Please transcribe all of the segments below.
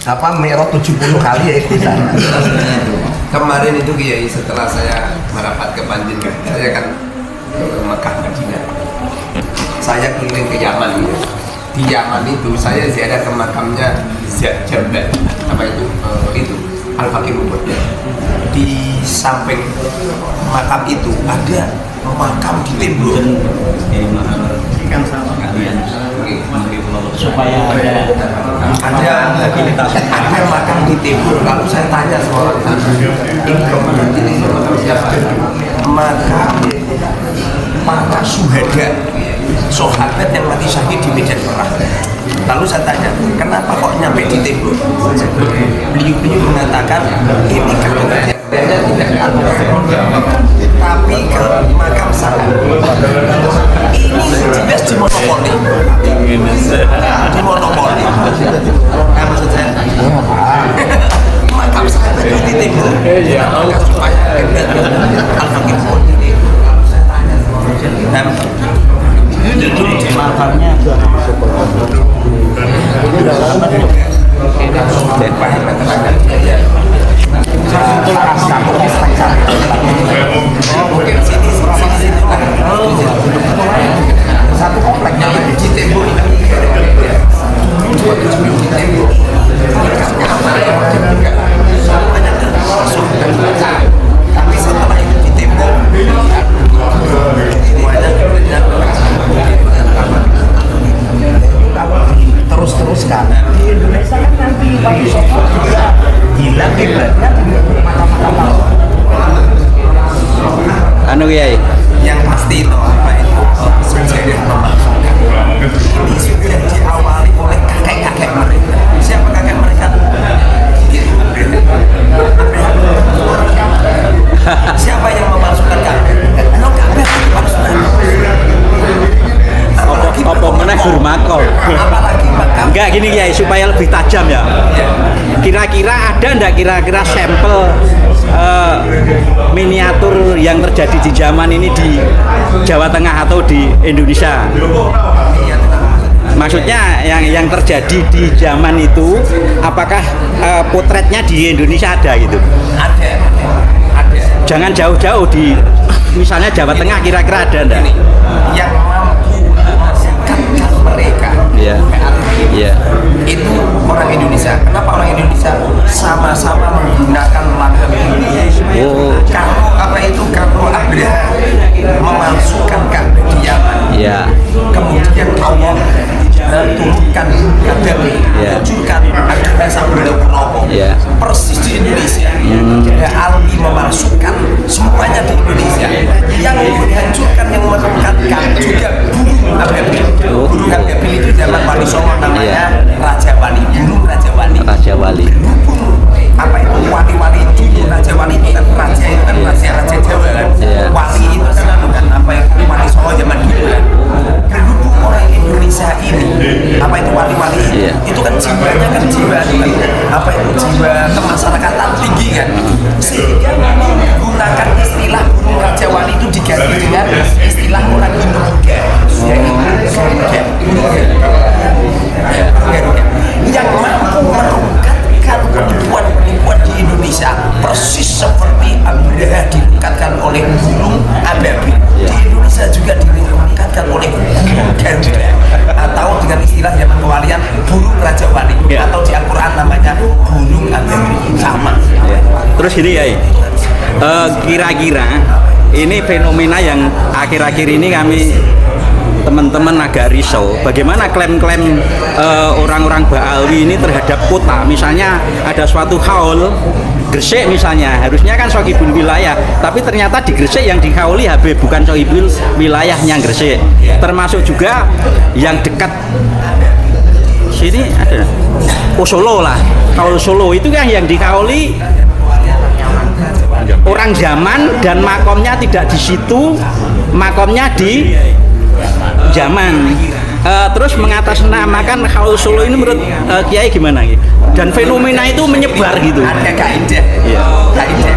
apa merot 70 kali ya ikut sana. Kemarin itu Kiai setelah saya merapat ke Panjenengan, saya kan ke Mekah Madinah. Saya keliling ke Yaman ya. Di Yaman itu saya ziarah ke makamnya Jabal apa itu Al-Faqih Ubud ya. Di samping makam itu ada makam di tembok. Kan sama kalian Supaya ada makam di tembok. Kalau saya tanya sama orang ini makam siapa? Makam para syuhada, sahabat yang mati syahid di medan perang. Lalu saya tanya, kenapa kok nyampe di tembok? Beliau mengatakan ini katanya tidak tapi ke makam saya ini jelas di monopoli maksud saya makam saya di tembok supaya Al-Faqih ini saya tanya itu makamnya satu komplek di tembok tapi setelah itu di tembok terus-teruskan di Indonesia kan nanti Wali Songo juga hilang kiblatnya di makam-makam anu Kiai yang pasti itu apa itu sejarah memalsukan ini sudah diawali oleh kakek-kakek mereka. Siapa kakek mereka? Siapa yang memalsukan kakek? Kakek memalsukan. apa meneh guru makol. Apalagi makam. Enggak gini Kiai supaya lebih tajam ya. Kira-kira ada enggak kira-kira sampel miniatur yang terjadi di zaman ini di Jawa Tengah atau di Indonesia? Maksudnya yang terjadi di zaman itu apakah potretnya di Indonesia ada gitu? Ada. Jangan jauh-jauh di misalnya Jawa Tengah kira-kira ada enggak? Yang mampu memasukkan mereka. Iya. Iya. Itu orang Indonesia. Kenapa orang Indonesia sama-sama menggunakan lambang ini? Oh. Kalau Abraham memalsukan Ka'bah di Yaman. Iya. Kemudian Allah turunkan Ka'bah, tunjukkan Abraham sambil bernopo. Iya. Persis di Indonesia. Alwi memalsukan semuanya di Indonesia. Yang menghancurkan, yang merekatkan juga burung Abraham. Burung Abraham itu zaman Wali Songo namanya Raja Wali, burung Raja Wali. Raja Wali. Apa itu wali-wali itu? Raja Wali itu kan raja Jawa kan. Wali itu kan apa yang Wali Songo zaman dulu kan. Berhubung orang Indonesia ini apa itu wali-wali itu kan jiwanya kan jiwa apa itu jiwa kemasyarakatan tinggi kan, sehingga menggunakan istilah burung Raja Wali itu diganti dengan istilah orang Indonesia yang mampu merungkatkan penipuan di Indonesia persis seperti Abraham dirungkatkan oleh burung ababil. Di Indonesia juga dirungkatkan oleh burung Garuda atau dengan istilah zaman kewalian burung Raja Wali atau di Al-Quran namanya burung ababil sama. Terus gini ya, kira-kira ini fenomena yang akhir-akhir ini kami teman-teman agak risau. Bagaimana klaim-klaim orang-orang Ba'alwi ini terhadap kota? Misalnya ada suatu haul Gresik misalnya, harusnya kan sohibul wilayah, tapi ternyata di Gresik yang dihauli Habib bukan sohibul wilayahnya Gresik. Termasuk juga yang dekat sini ada Solo lah, haul Solo itu kan yang dihauli orang zaman dan makomnya tidak di situ, makomnya di zaman. Terus mengatasnamakan haul Solo ini menurut Kiai gimana gitu? Dan fenomena itu menyebar gitu. Ada kaidah,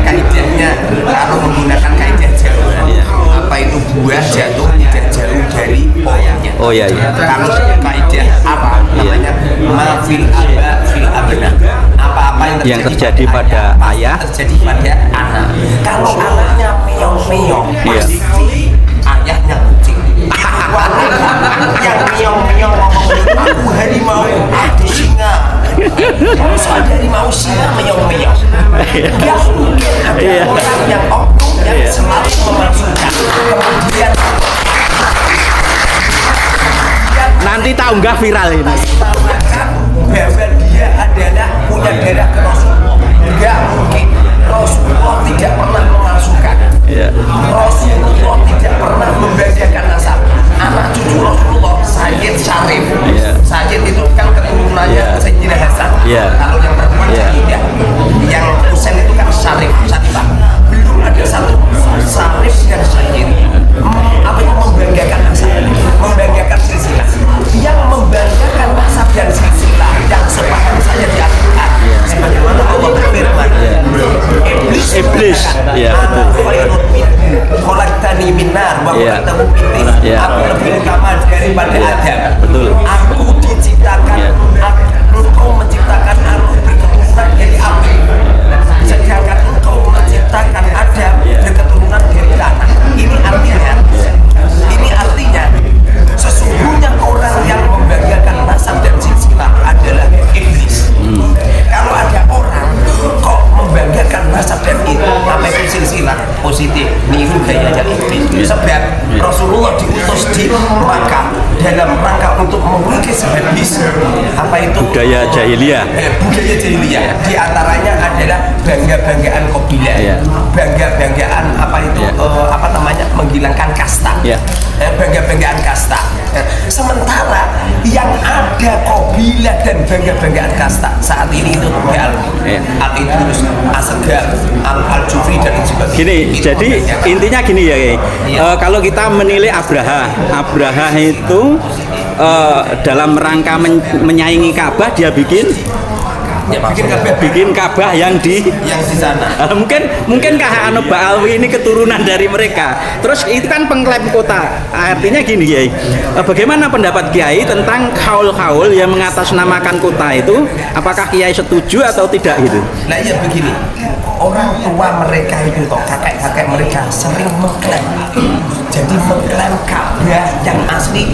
kaidahnya kalau menggunakan kaidah Jawa, apa itu buah jatuh tidak jauh dari pohonnya. Oh iya. Kalau kaidah apa namanya? Mafil aba fil aba bagaimana apa-apa yang terjadi pada ayah terjadi pada anak. Kalau anaknya meong-meong, Iya. pasti ayahnya kucing. Yang meong-meong ngomong, aku harimau, aku singa. Kalau ada harimau singa meong-meong, dia mungkin ada Iya. orang yang oknum yang Iya. selalu memasukkan. Kemudian nanti tak unggah viral ini. mengatakan bahwa dia adalah punya darah ke Rasulullah. Enggak mungkin. Rasulullah tidak pernah memasukkan. Iya. Rasulullah tidak pernah membedakan nasab. Anak cucu Rasulullah Sayyid Syarif. Iya. Sayyid itu kan keturunannya Iya. Sayyidina Hasan. Iya. Kalau yang perempuan Iya. Sayyidah. Yang Husain itu kan Syarif, Syarifah. Belum ada satu Syarif dan Sayyid. Apa itu membanggakan nasab, membanggakan silsilah. Yang membanggakan nasab dan silsilah yang sepaham saya di Al-Quran. Sebagaimana Allah berfirman, Iblis. Iya, betul. Khalaqtani min nar wa Iya. khalaqtahu min tin. Iya. Aku lebih utama daripada Iya, Adam. betul. Aku diciptakan, Iya. engkau menciptakan aku berketurunan dari api. Sedangkan engkau menciptakan Adam berketurunan dari tanah. Ini artinya sesungguhnya orang yang membanggakan nasab dan silsilah adalah iblis. Kalau ada orang kok membanggakan nasab dan itu apa itu silsilah positif, niru gayanya iblis. Sebab Rasulullah diutus di Makkah dalam rangka untuk mengikis habis apa itu Budaya jahiliyah. budaya jahiliyah. Di antaranya adalah bangga-banggaan kabilah, Iya. bangga-banggaan apa itu Iya. apa namanya menghilangkan kasta, Iya. bangga-banggaan kasta. Sementara yang ada kabilah dan bangga-banggaan kasta saat ini itu Iya. Al-Idrus, Asegaf, Al-Jufri dan sebagainya. Gini, Itu jadi membanggakan. intinya gini ya, Kiai. Kalau kita menilai Abraha itu dalam rangka menyaingi Ka'bah, dia Ya, bikin Ka'bah yang di yang di sana. mungkinkah anu Ba'alwi ini keturunan dari mereka? Terus itu kan pengklaim kota. Artinya gini, Kiai. Bagaimana pendapat Kiai tentang kaul-kaul yang mengatasnamakan kota itu? Apakah Kiai setuju atau tidak gitu? Nah ya begini, orang tua mereka itu toh kakek-kakek mereka sering mengklaim, jadi mengklaim Ka'bah yang asli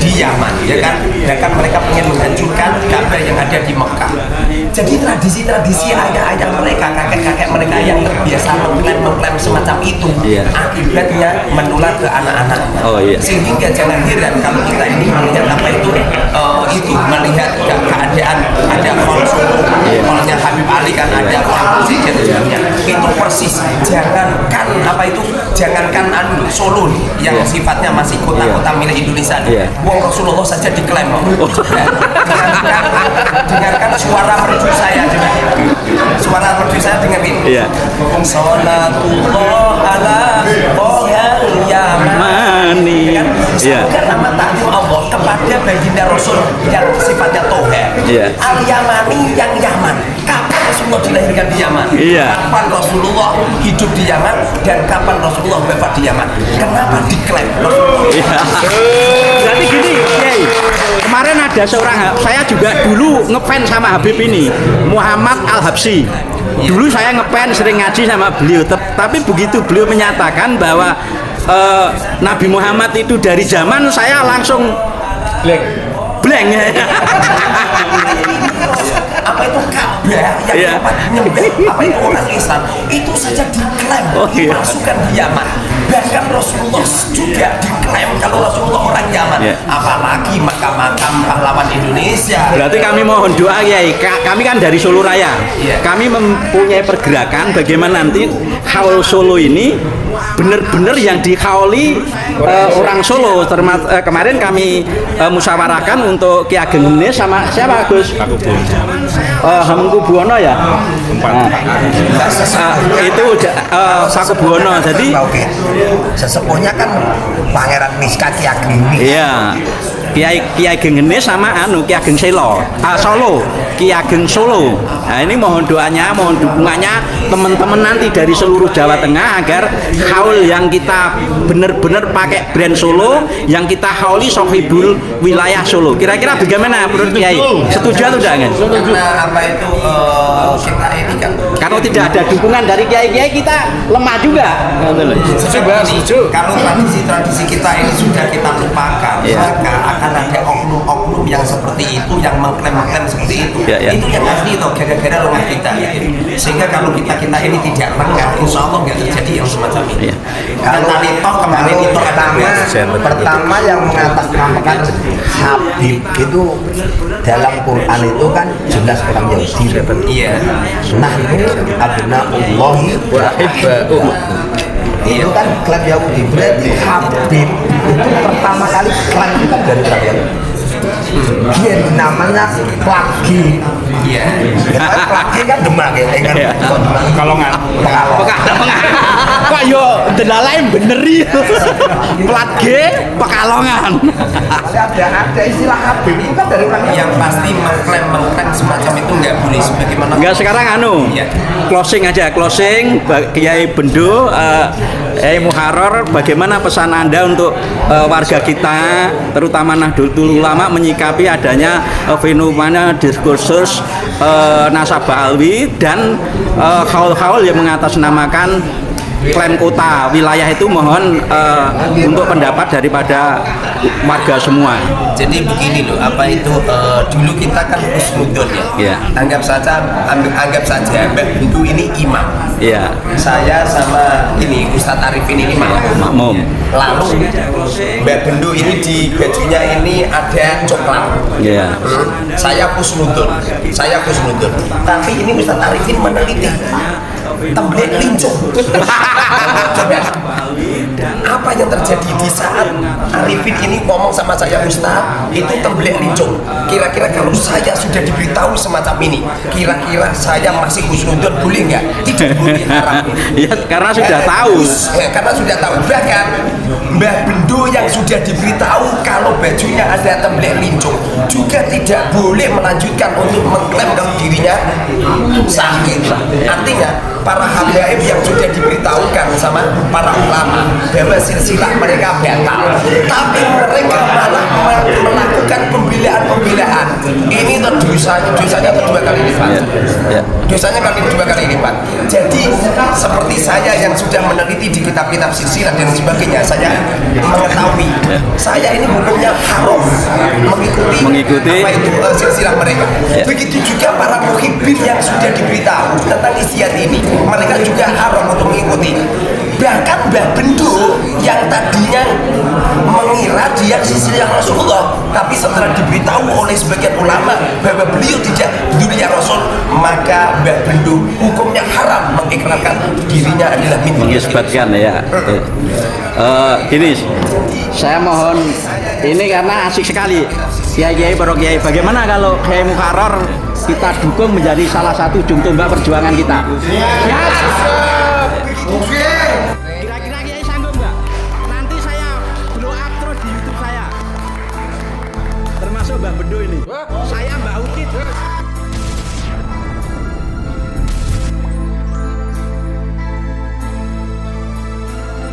di Yaman, ya kan? Ya kan mereka pengen menghancurkan Ka'bah yang ada di Mekah. Jadi tradisi-tradisi ayah-ayah mereka, kakek-kakek mereka yang terbiasa mengklaim semacam itu, Iya. akibatnya menular ke anak-anak. Oh, iya. Sehingga jangan heran kalau kita ini melihat apa itu melihat keadaan ada kolnya Habib Ali kan ada kol dan sebagainya. Itu persis. Jangankan Solo nih, yang sifatnya masih kota-kota milik Indonesia nih. Iya. Wong Rasulullah saja diklaim. Dengarkan suara merdu saya dengan ini. Iya. Salatullah ala Tohal Yaman. Mani. Kan? Iya. Semoga nama takdim Allah kepada baginda Rasul yang sifatnya Tohar. Iya. Al-Yamani yang Yaman. Kapan Rasulullah dilahirkan di Yaman? Iya. Kapan Rasulullah hidup di Yaman dan kapan Rasulullah wafat di Yaman? Kenapa diklaim Rasulullah? Iya. Berarti gini, Kiai. Kemarin ada seorang, saya juga dulu ngefans sama Habib ini, Muhammad Al-Habsyi. Dulu saya ngefans sering ngaji sama beliau, tapi begitu beliau menyatakan bahwa Nabi Muhammad itu dari zaman, saya langsung blank. Apa itu Ka'bah yang Iya. dapat nyembah apa itu orang Islam itu saja diklaim Oh, iya. dimasukkan di Yaman. Bahkan Rasulullah juga diklaim kalau Rasulullah orang Yaman. Iya. Apalagi makam-makam pahlawan Indonesia. Berarti kami mohon doa, Kiai. Kami kan dari Solo Raya. Iya. Kami mempunyai pergerakan bagaimana nanti haul Solo ini benar-benar yang dikauli orang Solo. Kemarin kami musyawarahkan untuk Ki Ageng Genis sama siapa, Gus? Hamengkubuwono ya. Itu Pakubuwono. Jadi Oke. Sesepuhnya kan Pangeran Miska Ki Ageng. iya. Kiai Ageng Genis sama Ki Ageng Solo, Ki Ageng Solo. Nah ini mohon doanya, mohon dukungannya teman-teman nanti dari seluruh Jawa Tengah agar haul yang kita benar-benar pakai brand Solo, yang kita hauli sohibul wilayah Solo. Kira-kira bagaimana menurut Kiai? Setuju atau tidak? Karena apa itu kita ini kan Kalau tidak ada dukungan dari kiai-kiai kita lemah juga. kalau tradisi kita ini sudah kita lupakan, maka akan ada oknum-oknum yang seperti itu, yang mengklaim seperti itu. Itu yang asli itu gara-gara lengah kita. Sehingga kalau kita ini tidak lengah, insya Allah nggak terjadi yang semacam ini. Kalau kemarin itu pertama yang mengatasnamakan Habib itu dalam Quran itu kan jelas orang Yahudi. Iya. Nahnu abnaullahi wa hibba'uh. Itu kan klan Yahudi. Berarti Habib itu pertama kali klan itu kan dari klan Yahudi. Dia namanya Plagi. Iya. Plagi kan Demak ya, kan? Pekalongan. Kok yo delalain bener ya. Plat G Pekalongan. Ada istilah Habib itu kan dari klan Yang pasti mengklaim semacam itu nggak boleh. Sebagaimana Enggak sekarang closing aja, closing Kiai Bendo, Kiai Muharrar, bagaimana pesan Anda untuk warga kita, terutama Nahdlatul Ulama menyikapi adanya fenomena diskursus nasabah alwi dan haul-haul yang mengatasnamakan klaim kota wilayah itu, mohon untuk pendapat daripada warga semua. Jadi begini loh, apa itu dulu kita kan husnudon ya. Anggap saja Mbak Bendu ini imam. Iya. Saya sama ini Ustadz Arifin ini makmum. Lalu Mbak Bendu ini di bajunya ini ada coklat. Iya. Saya husnudon. Tapi ini Ustadz Arifin meneliti temblek lincung. Coba, apa yang terjadi di saat Arifin ini ngomong sama saya, Ustaz, itu temblek lincung. Kira-kira kalau saya sudah diberitahu semacam ini, kira-kira saya masih husnudon boleh nggak? Tidak boleh, haram. Ya karena sudah tahu. Karena sudah tahu. Bahkan Mbah Bendo yang sudah diberitahu kalau bajunya ada temblek lincung juga tidak boleh melanjutkan untuk mengklaim kalau dirinya sakit. Artinya para habaib yang sudah diberitahukan sama para ulama bahwa silsilah mereka batal, tapi mereka malah melakukan pembelaan. Ini dosanya kedua kali lipat. Dosanya kedua kali lipat. Jadi seperti saya yang sudah meneliti di kitab-kitab silsilah dan sebagainya, saya mengetahui saya ini hukumnya haram mengikuti apa itu silsilah mereka. Begitu juga para muhibbin yang sudah diberitahu tentang isiat ini, mereka juga haram untuk mengikuti. Bahkan Mbah Bendo yang tadinya mengira dia silsilah Rasulullah, tapi setelah diberitahu oleh sebagian ulama bahwa beliau tidak dunia Rasul, maka Mbah Bendo hukumnya haram mengikrarkan dirinya adalah mengisbatkan ya. Ini saya mohon, ini karena asik sekali Kiai para Kiai. Bagaimana kalau Kiai Muharrar kita dukung menjadi salah satu ujung tombak perjuangan kita? Siap.